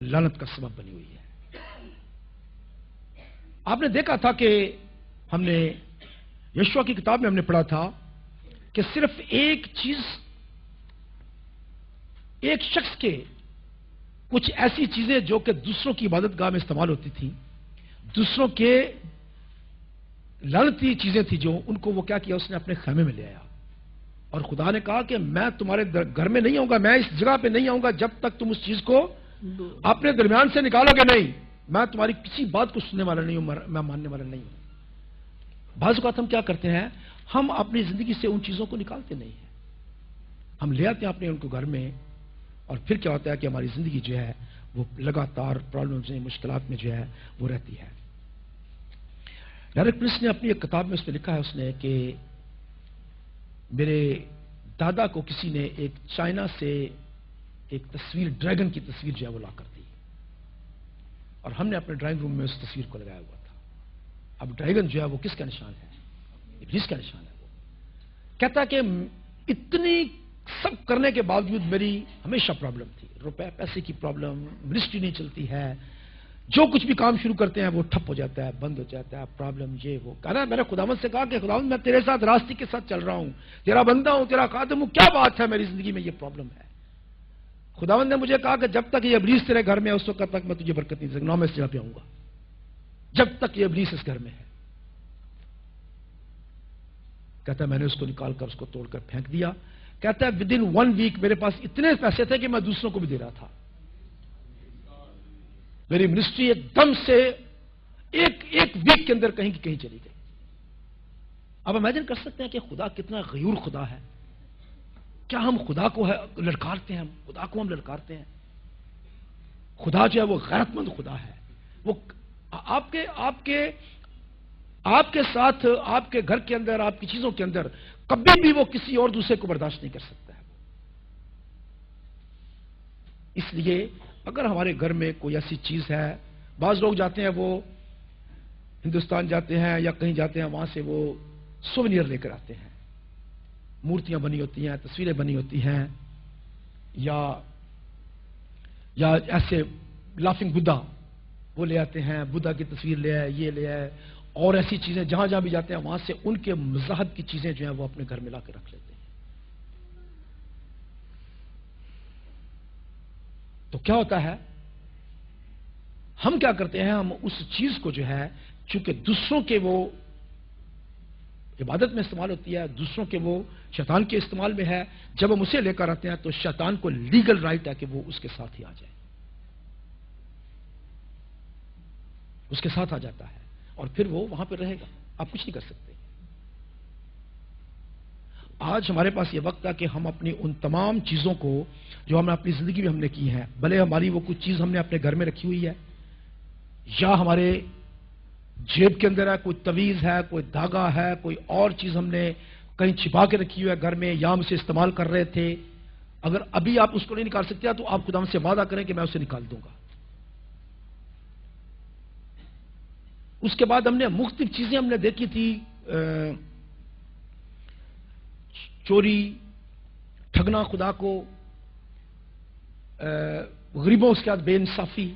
लानत का सबब बनी हुई है। आपने देखा था कि हमने यशवा की किताब में हमने पढ़ा था कि सिर्फ एक चीज, एक शख्स के कुछ ऐसी चीजें जो कि दूसरों की इबादतगाह में इस्तेमाल होती थी, दूसरों के लानती चीजें थी जो, उनको वो क्या किया, उसने अपने खैमे में ले आया। और खुदा ने कहा कि मैं तुम्हारे घर में नहीं आऊंगा, मैं इस जगह पे नहीं आऊंगा जब तक तुम उस चीज को अपने दरमियान से निकालोगे नहीं। मैं तुम्हारी किसी बात को सुनने वाला नहीं हूं, मैं मानने वाला नहीं हूं। बाज़ औक़ात हम क्या करते हैं, हम अपनी जिंदगी से उन चीजों को निकालते नहीं हैं, हम ले आते हैं अपने उनको घर में, और फिर क्या होता है कि हमारी जिंदगी जो है वो लगातार प्रॉब्लम्स में, मुश्किलात में जो है वो रहती है। डेरेक प्रिंस ने अपनी एक किताब में उसमें लिखा है उसने कि मेरे दादा को किसी ने एक चाइना से एक तस्वीर, ड्रैगन की तस्वीर जो है वो ला कर दी, और हमने अपने ड्राइंग रूम में उस तस्वीर को लगाया हुआ था। अब ड्रैगन जो है वो किसका निशान है? इब्लीस का निशान है। वो कहता है कि इतनी सब करने के बावजूद मेरी हमेशा प्रॉब्लम थी, रुपए पैसे की प्रॉब्लम, मिनिस्ट्री नहीं चलती है, जो कुछ भी काम शुरू करते हैं वो ठप हो जाता है, बंद हो जाता है, प्रॉब्लम ये वो। कह रहा है, मैंने खुदावंद से कहा कि खुदावंद मैं तेरे साथ रास्ते के साथ चल रहा हूं, तेरा बंदा हूं, तेरा खादिम हूं, क्या बात है मेरी जिंदगी में ये प्रॉब्लम है। खुदावंद ने मुझे कहा कि जब तक ये इब्लीस तेरे घर में है उस वक्त तक मैं तुझे बरकत नहीं दे सकता, मैं इस जगह पे आऊंगा जब तक ये इब्लीस इस घर में है। कहता है मैंने उसको निकाल कर उसको तोड़कर फेंक दिया। कहता है विदिन 1 वीक मेरे पास इतने पैसे थे कि मैं दूसरों को भी दे रहा था। मेरी मिनिस्ट्री एकदम से एक वीक के अंदर कहीं की कहीं चली गई। अब इमेजिन कर सकते हैं कि खुदा कितना गयूर खुदा है। क्या हम खुदा को है ललकारते हैं? खुदा को हम ललकारते हैं। खुदा जो है वो गैरतमंद खुदा है। वो आपके आपके आपके साथ, आपके घर के अंदर, आपकी चीजों के अंदर कभी भी वो किसी और दूसरे को बर्दाश्त नहीं कर सकता है। इसलिए अगर हमारे घर में कोई ऐसी चीज है, बाज लोग जाते हैं, वो हिंदुस्तान जाते हैं या कहीं जाते हैं, वहां से वो सोवेनियर लेकर आते हैं, मूर्तियां बनी होती हैं, तस्वीरें बनी होती हैं, या ऐसे लाफिंग बुद्धा वो ले आते हैं, बुद्धा की तस्वीर ले आए, ये ले आए, और ऐसी चीजें जहां जहां भी जाते हैं वहां से उनके मज़हब की चीजें जो हैं वो अपने घर में लाकर रख लेते हैं। तो क्या होता है, हम क्या करते हैं, हम उस चीज को जो है, चूंकि दूसरों के वो इबादत में इस्तेमाल होती है, दूसरों के वो शैतान के इस्तेमाल में है, जब हम उसे लेकर आते हैं तो शैतान को लीगल राइट है कि वो उसके साथ ही आ जाए, उसके साथ आ जाता है, और फिर वो वहां पर रहेगा, आप कुछ नहीं कर सकते। आज हमारे पास ये वक्त है कि हम अपनी उन तमाम चीजों को जो हमने अपनी जिंदगी में हमने की हैं, भले हमारी वो कुछ चीज हमने अपने घर में रखी हुई है, या हमारे जेब के अंदर है, कोई तवीज है, कोई धागा है, कोई और चीज हमने कहीं छिपा के रखी हुई है घर में, या हम उसे इस्तेमाल कर रहे थे, अगर अभी आप उसको नहीं निकाल सकते तो आप खुदा से वादा करें कि मैं उसे निकाल दूंगा। उसके बाद हमने मुख्तलिफ चीजें हमने देखी थी, चोरी, ठगना खुदा को, गरीबों के साथ बेइंसाफी,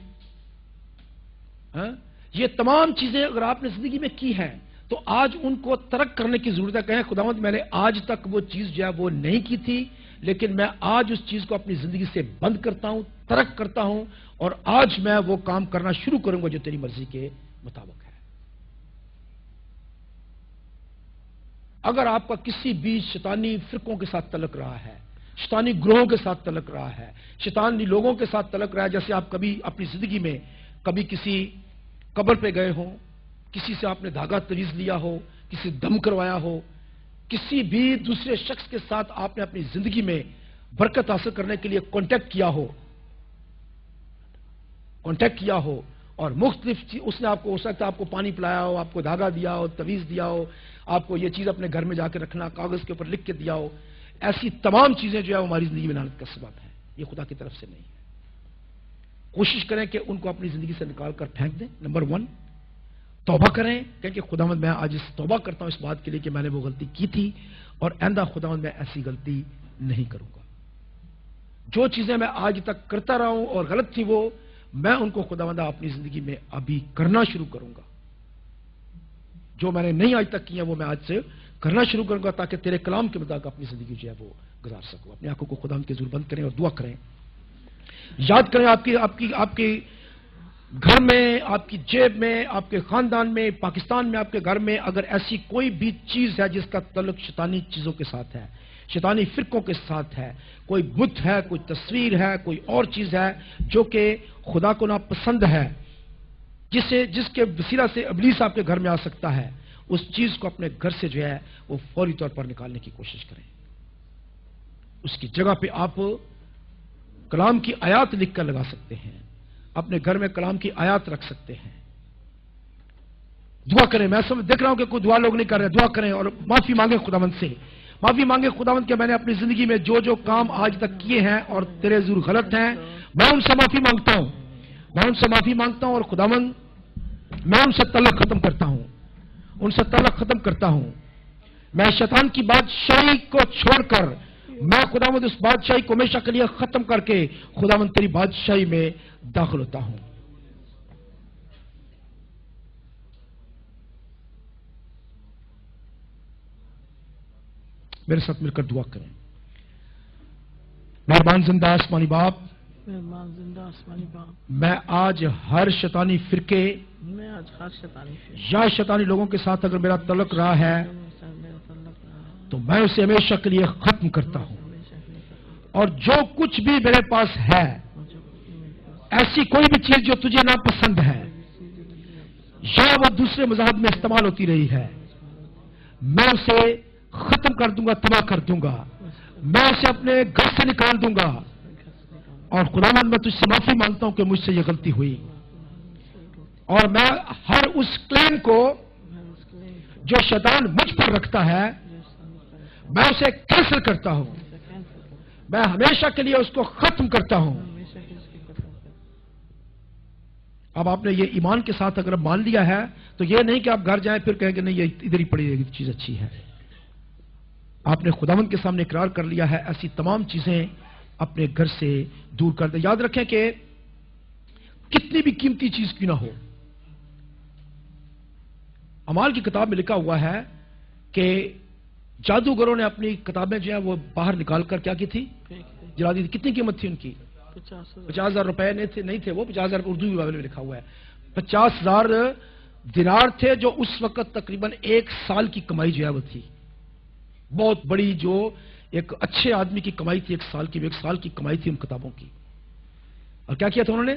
ये तमाम चीजें अगर आपने जिंदगी में की हैं तो आज उनको तर्क करने की जरूरत है। कहें खुदावंद मैंने आज तक वो चीज जो है वो नहीं की थी, लेकिन मैं आज उस चीज को अपनी जिंदगी से बंद करता हूं, तर्क करता हूं, और आज मैं वो काम करना शुरू करूंगा जो तेरी मर्जी के मुताबिक है। अगर आपका किसी भी शैतानी फिरकों के साथ तलक रहा है, शैतानी ग्रोहों के साथ तलक रहा है, शैतानी लोगों के साथ तलक रहा है, जैसे आप कभी अपनी जिंदगी में कभी किसी कब्र पे गए हो, किसी से आपने धागा तवीज लिया हो, किसी दम करवाया हो, किसी भी दूसरे शख्स के साथ आपने अपनी जिंदगी में बरकत हासिल करने के लिए कांटेक्ट किया हो, और मुख्तलिफ उसने आपको, हो सकता है आपको पानी पिलाया हो, आपको धागा दिया हो, तवीज दिया हो, आपको ये चीज अपने घर में जाकर रखना, कागज के ऊपर लिख के दिया हो, ऐसी तमाम चीजें जो है हमारी जिंदगी में लानत का सबब है। ये खुदा की तरफ से नहीं है। कोशिश करें कि उनको अपनी जिंदगी से निकाल कर फेंक दें। नंबर 1, तौबा करें, कहें कि खुदावंद मैं आज इस तौबा करता हूं इस बात के लिए कि मैंने वो गलती की थी, और आइंदा खुदावंद मैं ऐसी गलती नहीं करूंगा। जो चीजें मैं आज तक करता रहा हूं और गलत थी वो میں ان کو خداوندہ اپنی زندگی میں ابھی کرنا شروع کروں گا. جو میں نے نہیں آج تک کیا وہ میں آج سے کرنا شروع کروں گا تاکہ تیرے کلام کے مطابق اپنی زندگی جو ہے وہ گزار سکوں. اپنی آنکھوں کو خداوند کے حضور بند کریں اور دعا کریں. یاد کریں آپ کے گھر میں, آپ کی جیب میں, آپ کے خاندان میں, پاکستان میں, آپ کے گھر میں اگر ایسی کوئی بھی چیز ہے جس کا تعلق شیطانی چیزوں کے ساتھ ہے, شیطانی فرقوں کے ساتھ ہے, کوئی بت ہے, کوئی تصویر ہے, کوئی اور چیز ہے جو کہ خدا کو ناپسند ہے, جس کے وسیلہ سے ابلیس آپ کے گھر میں آ سکتا ہے, اس چیز کو اپنے گھر سے جو ہے وہ فوری طور پر نکالنے کی کوشش کریں. اس کی جگہ پہ آپ کلام کی آیات لکھ کر لگا سکتے ہیں, اپنے گھر میں کلام کی آیات رکھ سکتے ہیں. دعا کریں. میں دیکھ رہا ہوں کہ کوئی دعا لوگ نہیں کر رہے. دعا کریں اور معافی مانگیں خداوند سے. معافی مانگے خداوند کہ میں نے اپنی زندگی میں جو کام آج تک کیے ہیں اور تیرے حضور غلط ہیں, میں ان سے معافی مانگتا ہوں. میں ان سے معافی مانگتا ہوں اور خداوند میں ان سے تعلق ختم کرتا ہوں. ان سے تعلق ختم کرتا ہوں. میں شیطان کی بادشاہی کو چھوڑ کر میں خداوند اس بادشاہی کو ہمیشہ کے لیے ختم کر کے خداوند تیری بادشاہی میں داخل ہوتا ہوں. میرے ساتھ مل کر دعا کریں. مہربان زندہ آسمانی باپ, میں آج ہر شیطانی فرقے یا شیطانی لوگوں کے ساتھ اگر میرا تعلق رہا ہے تو میں اسے ہمیشہ کے لیے ختم کرتا ہوں. اور جو کچھ بھی میرے پاس ہے, ایسی کوئی بھی چیز جو تجھے ناپسند ہے یا وہ دوسرے مذاہب میں استعمال ہوتی رہی ہے, میں اسے ختم کر دوں گا, تباہ کر دوں گا. میں اسے اپنے گھر سے نکال دوں گا. اور خداوند میں تجھ سے معافی مانگتا ہوں کہ مجھ سے یہ غلطی ہوئی, اور میں ہر اس کلیم کو جو شیطان مجھ پر رکھتا ہے میں اسے کینسل کرتا ہوں. میں ہمیشہ کے لیے اس کو ختم کرتا ہوں. اب آپ نے یہ ایمان کے ساتھ اگر مان لیا ہے تو یہ نہیں کہ آپ گھر جائیں پھر کہیں کہ نہیں یہ ادھر ہی پڑی رہے گی, چیز اچھی ہے. آپ نے خداوند کے سامنے اقرار کر لیا ہے, ایسی تمام چیزیں اپنے گھر سے دور کر دیں. یاد رکھیں کہ کتنی بھی قیمتی چیز کیوں نہ ہو, اعمال کی کتاب میں لکھا ہوا ہے کہ جادوگروں نے اپنی کتابیں جو ہیں وہ باہر نکال کر کیا کی تھی, جلا دی تھی. کتنی قیمت تھی ان کی؟ 50,000 روپے نہیں تھے وہ, 50,000 اردو بھی بائبل میں لکھا ہوا ہے. 50,000 دینار تھے جو اس وقت تقریباً 1 سال کی کمائی جو ہے وہ تھی. بہت بڑی جو ایک اچھے آدمی کی کمائی تھی, 1 سال کی کمائی تھی ان کتابوں کی. اور کیا کیا تھا انہوں نے؟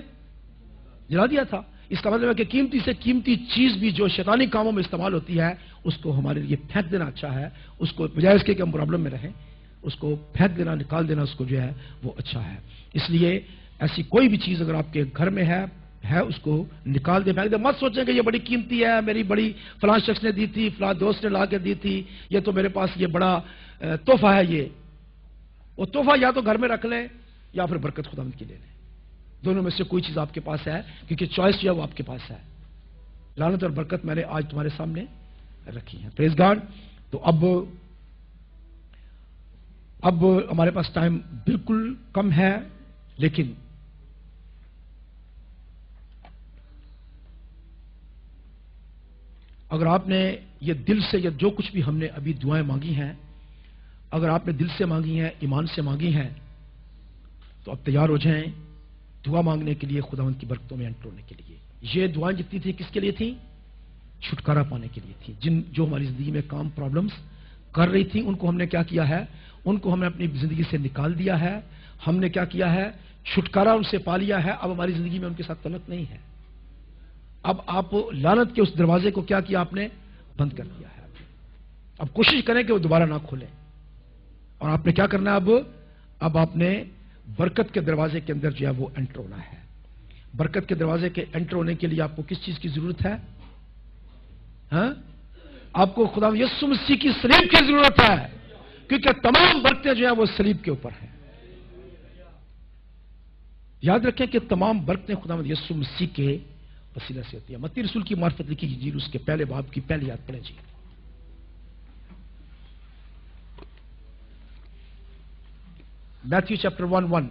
جلا دیا تھا. اس کا مطلب ہے کہ قیمتی سے قیمتی چیز بھی جو شیطانی کاموں میں استعمال ہوتی ہے اس کو ہمارے لیے پھینک دینا اچھا ہے. اس کو بجائے اس کے کہ ہم پرابلم میں رہیں, اس کو پھینک دینا, نکال دینا اس کو جو ہے وہ اچھا ہے. اس لیے ایسی کوئی بھی چیز اگر آپ کے گھر میں ہے اس کو نکال دیں, پھینک دیں. مت سوچیں کہ یہ بڑی قیمتی ہے, میری بڑی فلاں شخص نے دی تھی, فلاں دوست نے لا کے دی تھی, یہ تو میرے پاس یہ بڑا تحفہ ہے. یہ وہ تحفہ یا تو گھر میں رکھ لیں یا پھر برکت خداوند کی لے لیں. دونوں میں سے کوئی چیز آپ کے پاس ہے, کیونکہ چوائس جو ہے وہ آپ کے پاس ہے. لعنت اور برکت میں نے آج تمہارے سامنے رکھی ہے. پریز گاڈ. تو اب ہمارے پاس ٹائم بالکل کم ہے, لیکن اگر آپ نے یہ دل سے یا جو کچھ بھی ہم نے ابھی دعائیں مانگی ہیں, اگر آپ نے دل سے مانگی ہیں, ایمان سے مانگی ہیں, تو اب تیار ہو جائیں دعا مانگنے کے لیے, خداوند کی برکتوں میں انٹر ہونے کے لیے. یہ دعائیں جتنی تھی کس کے لیے تھیں؟ چھٹکارا پانے کے لیے تھی. جو ہماری زندگی میں کام پرابلمز کر رہی تھیں ان کو ہم نے کیا کیا ہے, ان کو ہم نے اپنی زندگی سے نکال دیا ہے. ہم نے کیا کیا ہے, چھٹکارا ان سے پا لیا ہے. اب ہماری زندگی میں ان کے ساتھ تعلق نہیں ہے. اب آپ لعنت کے اس دروازے کو کیا کیا, آپ نے بند کر دیا ہے. اب کوشش کریں کہ وہ دوبارہ نہ کھولیں. اور آپ نے کیا کرنا ہے, اب آپ نے برکت کے دروازے کے اندر جو ہے وہ انٹر ہونا ہے. برکت کے دروازے کے انٹر ہونے کے لیے آپ کو کس چیز کی ضرورت ہے؟ آپ کو خدا یسوع مسیح کی صلیب کی ضرورت ہے, کیونکہ تمام برکتیں جو ہیں وہ صلیب کے اوپر ہیں. یاد رکھیں کہ تمام برکتیں خدا یسوع مسیح کے وسیلہ سے ہوتی ہیں. متی رسول کی معرفت لکھی انجیل اس کے پہلے باب کی پہلی آیت پڑھیں جی. Matthew chapter 1:1.